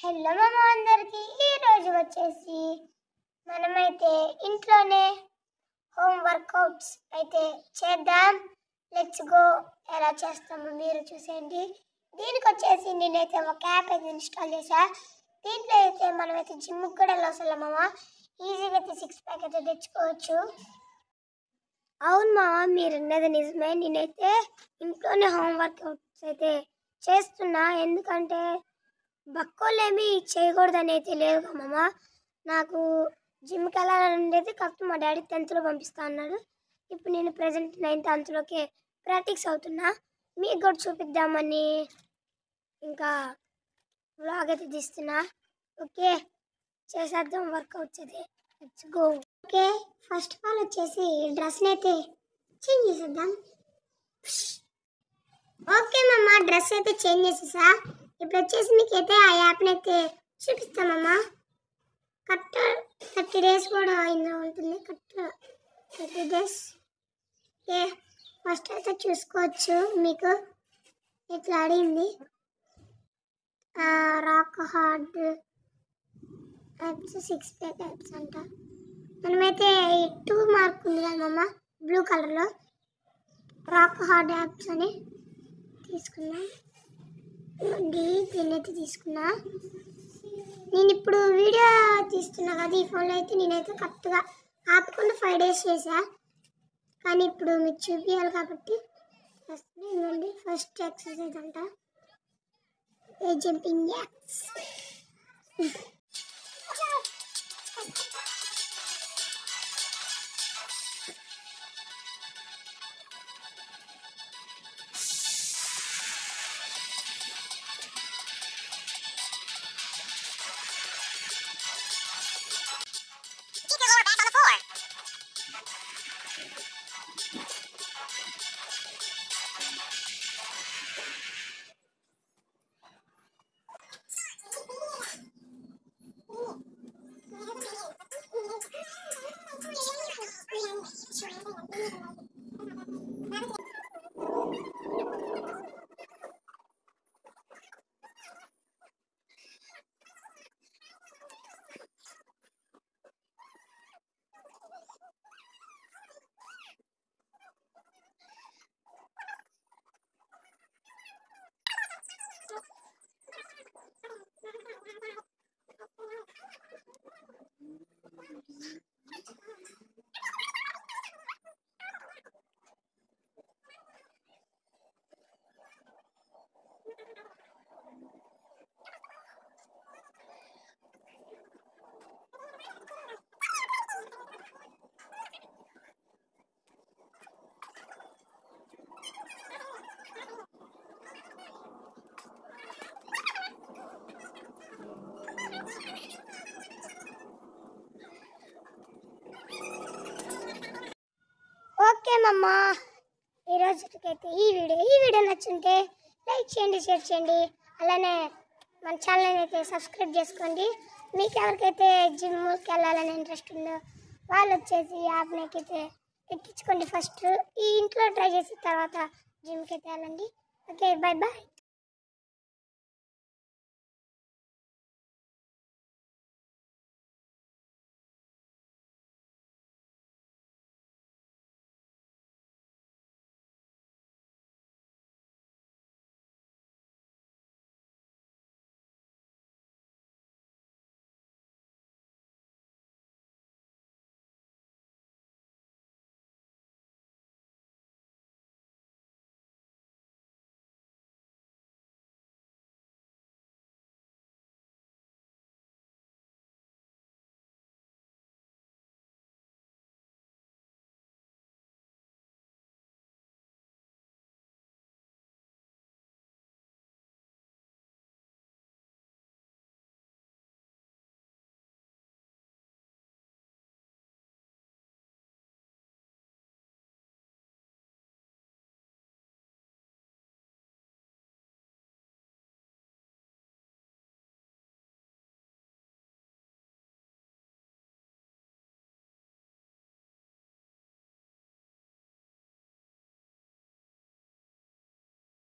Hello మామ అందరికి ఈ రోజు వచ్చేసి మనమైతే ఇంట్లోనే హోమ్ వర్కౌట్స్ అయితే చేద్దాం. Let's go. ఎలా చేస్తామో మీరు చూసేయండి. దీనికి వచ్చేసి నేనైతే ఒక యాప్ అయితే ఇన్స్టాల్ చేశా. దీంట్లో అయితే మనమైతే జిమ్కి కూడా వెళ్ళవసరం మామ, ఈజీగా అయితే 6 ప్యాక్ అయితే తెచ్చుకోవచ్చు. అవును మామ, మీరు అన్నది నిజమే. నేనైతే ఇంట్లోనే హోమ్ వర్కౌట్స్ అయితే చేస్తున్నా. ఎందుకంటే బక్కోళ్ళేమి చేయకూడదని అయితే లేదు మామ. నాకు జిమ్కి వెళ్ళాలని ఉండేది, కాకపోతే మా డాడీ 10th పంపిస్తా అన్నాడు. ఇప్పుడు నేను ప్రజెంట్ 9th ప్రాక్టీస్ అవుతున్నా. మీకు కూడా చూపిద్దామని ఇంకా వ్లాగ్ అయితే తీస్తున్నా. ఓకే, చేసేద్దాం వర్కౌట్స్ అయితే. Let's go. Okay, first of all వచ్చేసి డ్రెస్ని అయితే చేంజ్ చేసేద్దాం. ఓకే మామ, డ్రెస్ అయితే చేంజ్ చేసేసా. ఇప్పుడు వచ్చేసి మీకైతే ఆ యాప్ని అయితే చూపిస్తామమ్మా. కరెక్ట్ 30 days కూడా ఇందులో ఉంటుంది. Correct 30 days. ఓకే, ఫస్ట్ అయితే చూసుకోవచ్చు. మీకు ఇట్లా అడిగింది rock hard apps 6 pack apps అంట. మనమైతే 2 మార్క్ ఉంది కదా మమ్మ, బ్లూ కలర్లో రాక్ హార్డ్ యాప్స్ అని తీసుకున్నా. దీన్ని అయితే తీసుకున్నా. నేను ఇప్పుడు వీడియో తీస్తున్నా కదా ఈ ఫోన్లో అయితే, నేనైతే కరెక్ట్గా ఆపకుండా 5 days చేసా. కానీ ఇప్పుడు మీకు చూపించాలి కాబట్టి ఇవ్వండి. ఫస్ట్ ఎక్సర్సైజ్ అంట జంపింగ్ యాక్స్. ఓకే మమ్మ, ఈరోజుకైతే ఈ వీడియో నచ్చుంటే లైక్ చేయండి, షేర్ చేయండి. అలానే మన ఛానల్ అయితే సబ్స్క్రైబ్ చేసుకోండి. మీకు ఎవరికైతే జిమ్కి వెళ్ళాలని ఇంట్రెస్ట్ ఉందో వాళ్ళు వచ్చేసి యాప్ని అయితే ఎక్కించుకోండి. ఫస్ట్ ఈ ఇంట్లో ట్రై చేసిన తర్వాత జిమ్కి అయితే వెళ్ళండి. Okay, bye bye.